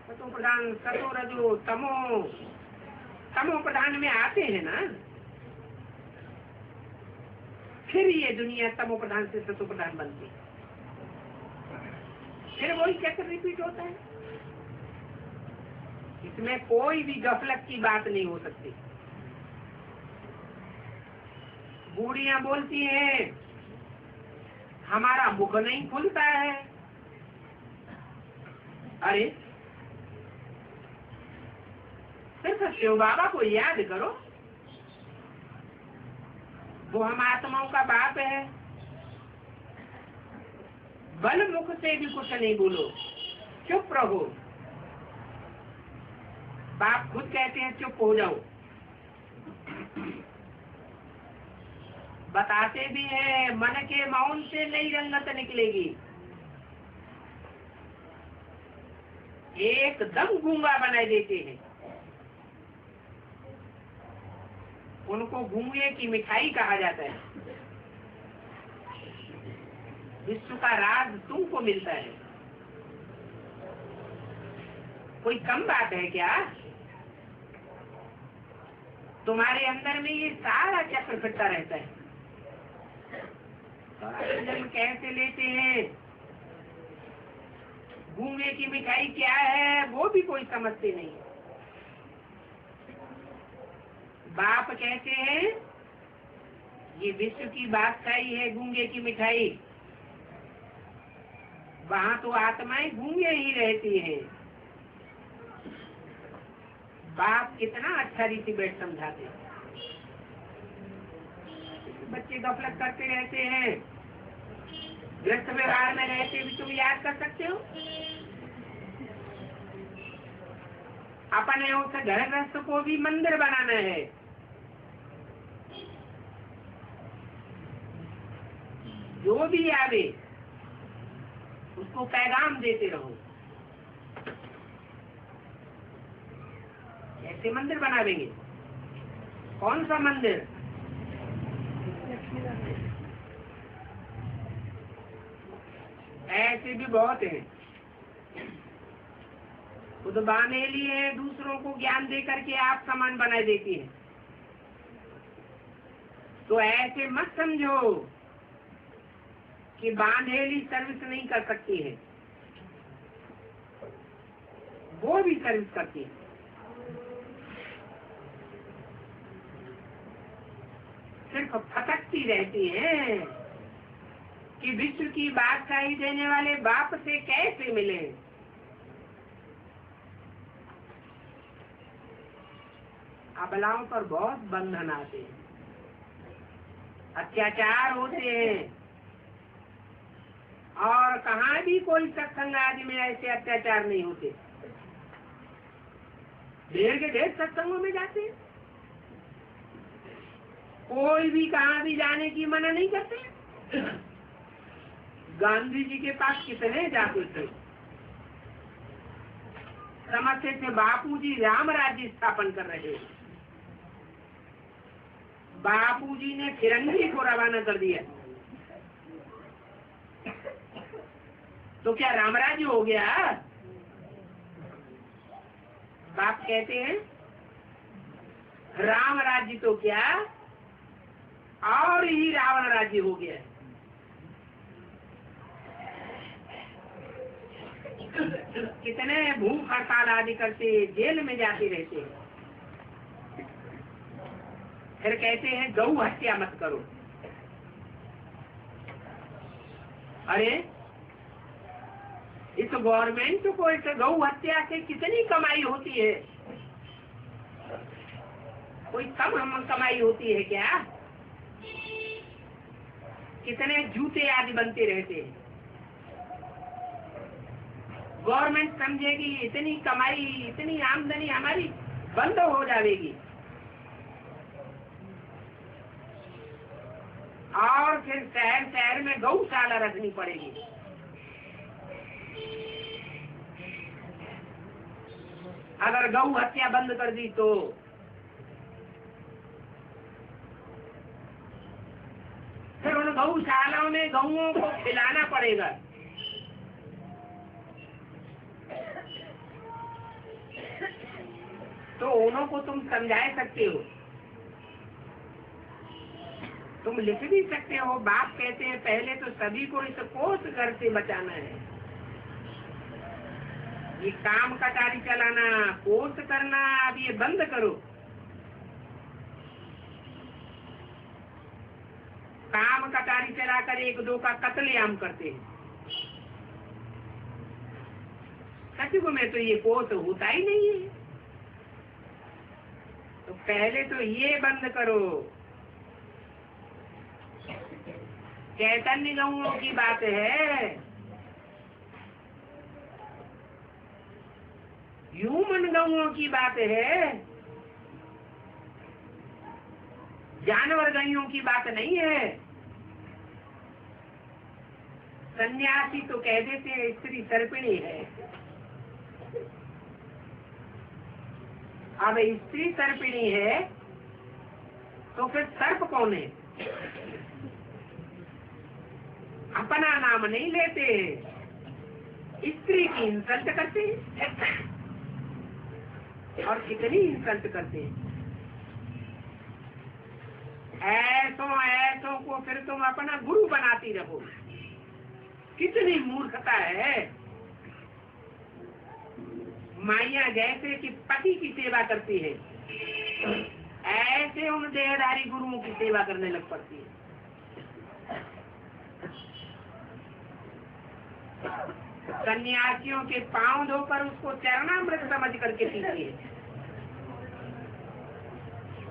सतो प्रधान, सतो रजो, तमो, तमो प्रधान में आते हैं ना। फिर ये दुनिया तमो प्रधान से सतो प्रधान बनती, फिर वही चक्र रिपीट होता है। इसमें कोई भी गफलत की बात नहीं हो सकती। बूढ़ियां बोलती हैं हमारा मुख नहीं खुलता है। अरे सिर्फ शिव बाबा को याद करो, वो हम आत्माओं का बाप है। बल मुख से भी कुछ नहीं बोलो, चुप रहो। बाप खुद कहते हैं चुप हो जाओ। बताते भी हैं मन के मौन से नई रंगत निकलेगी। एकदम गूंगा बना देते हैं। उनको गूंगे की मिठाई कहा जाता है। विश्व का राज तुमको मिलता है। कोई कम बात है क्या? तुम्हारे अंदर में ये सारा चक्र फिरता रहता है। जन्म कैसे लेते हैं, गूंगे की मिठाई क्या है वो भी कोई समझते नहीं। बाप कहते हैं ये विश्व की बादशाही है गूंगे की मिठाई। वहाँ तो आत्माएं गूंगे ही रहती हैं। बाप कितना अच्छा रीति बैठ समझाते हैं। बच्चे गफलत करते रहते हैं। गृहस्थ व्यवहार में रहते भी तुम याद कर सकते हो। अपने उस घर गृहस्थ को भी मंदिर बनाना है। जो भी आवे उसको पैगाम देते रहो। ऐसे मंदिर बनावेंगे। कौन सा मंदिर? ऐसे भी बहुत हैं। खुद बानेली है, दूसरों को ज्ञान दे करके आप सामान बनाए देती है। तो ऐसे मत समझो कि बांधेली सर्विस नहीं कर सकती है। वो भी सर्विस करती है। सिर्फ फटकती रहती है कि विश्व की बादशाही देने वाले बाप से कैसे मिले। अबलाओं पर बहुत बंधन आते हैं, अत्याचार होते हैं। और कहाँ भी कोई सत्संग आदि में ऐसे अत्याचार नहीं होते। ढेर के ढेर सत्संगों में जाते हैं। कोई भी कहाँ भी जाने की मना नहीं करते। गांधी जी के पास कितने जाते थे। समझते थे बापू जी राम राज्य स्थापन कर रहे हैं। बापू जी ने फिरंगी को रवाना कर दिया तो क्या राम राज्य हो गया? बाप कहते हैं राम राज्य तो क्या और ही रावण राज्य हो गया। कितने भूख हड़ताल आदि करते, जेल में जाते रहते हैं। फिर कहते हैं गौ हत्या मत करो। अरे इस गवर्नमेंट को इस गौ हत्या से कितनी कमाई होती है? कोई कम हम कमाई होती है क्या? कितने जूते आदि बनते रहते हैं। गवर्नमेंट समझेगी इतनी कमाई, इतनी आमदनी हमारी बंद हो जाएगी और फिर शहर शहर में गौशाला रखनी पड़ेगी। अगर गौ हत्या बंद कर दी तो फिर उन गौशालाओं में गौओं को खिलाना पड़ेगा। तो उन्हों को तुम समझा सकते हो। तुम लिख भी सकते हो। बाप कहते हैं पहले तो सभी को इस कोष घर से बचाना है। ये काम कटारी चलाना, कोष करना, अब ये बंद करो। काम कटारी चलाकर एक दो का कत्लेआम करते हैं। सचमुच में तो ये कोष होता ही नहीं है। तो पहले तो ये बंद करो। चैतन्य गौओं की बात है, ह्यूमन गौओं की बात है, जानवर गैयों की बात नहीं है। सन्यासी तो कह देते हैं स्त्री सर्पिणी है। अब स्त्री सर्पिणी है तो फिर सर्प कौन है? अपना नाम नहीं लेते, स्त्री की इंसल्ट करते हैं। और कितनी इंसल्ट करते हैं। ऐसों को फिर तुम अपना गुरु बनाती रहो। कितनी मूर्खता है। माइया जैसे कि पति की सेवा करती है, ऐसे उन देहधारी गुरुओं की सेवा करने लग पड़ती है। सन्यासियों के पांव धोकर उसको चरणामृत समझ करके पीती है।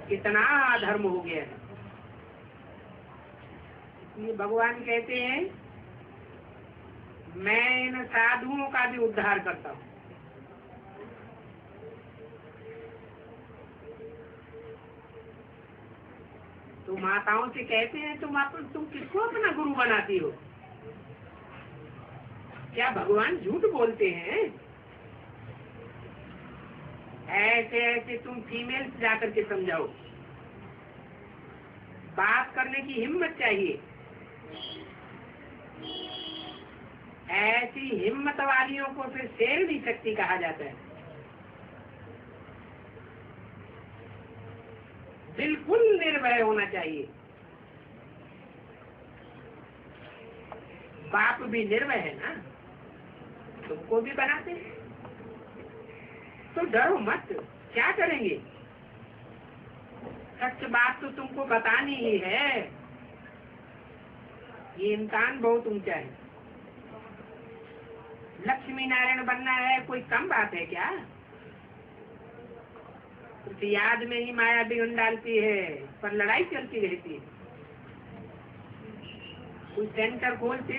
कितना अधर्म हो गया है। ये भगवान कहते हैं मैं इन साधुओं का भी उद्धार करता हूँ। तो माताओं से कहते हैं तुम किसको अपना गुरु बनाती हो? क्या भगवान झूठ बोलते हैं? ऐसे ऐसे तुम फीमेल जाकर के समझाओ। बात करने की हिम्मत चाहिए। ऐसी हिम्मत वालियों को फिर शेरनी शक्ति कहा जाता है। बिल्कुल निर्भय होना चाहिए। बाप भी निर्भय है ना, तुमको भी बनाते हैं। तो डरो मत, क्या करेंगे? सच बात तो तुमको बतानी ही है। ये इंसान बहुत ऊंचा है। लक्ष्मी नारायण बनना है कोई कम बात है क्या? उस याद में ही माया बिगड़ डालती है, पर लड़ाई चलती रहती है। कोई सेंटर खोलते,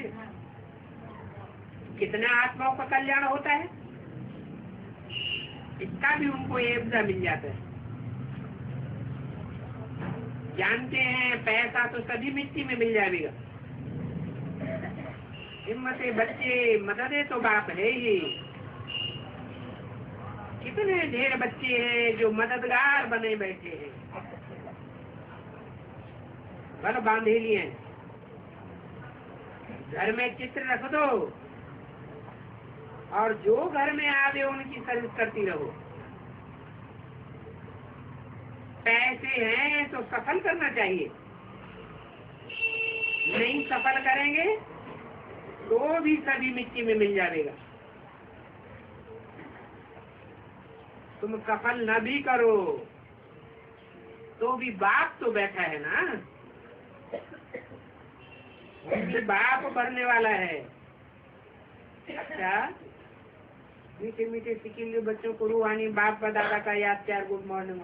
कितना आत्माओं का कल्याण होता है, इसका भी उनको एवजा मिल जाता है। जानते हैं पैसा तो सभी मिट्टी में मिल जाएगा। हिम्मते बच्चे मददे तो बाप है ही। कितने ढेर बच्चे हैं जो मददगार बने बैठे हैं। घर बांधे लिए, घर में चित्र रख दो और जो घर में आवे उनकी सर्विस करती रहो। पैसे हैं तो सफल करना चाहिए। नहीं सफल करेंगे तो भी सभी मिट्टी में मिल जाएगा। तुम सफल न भी करो तो भी बाप तो बैठा है ना, बाप भरने वाला है। अच्छा, मीठे मीठे सिकिल बच्चों को रूहानी बाप दादा का याद 4 गुड मॉर्निंग।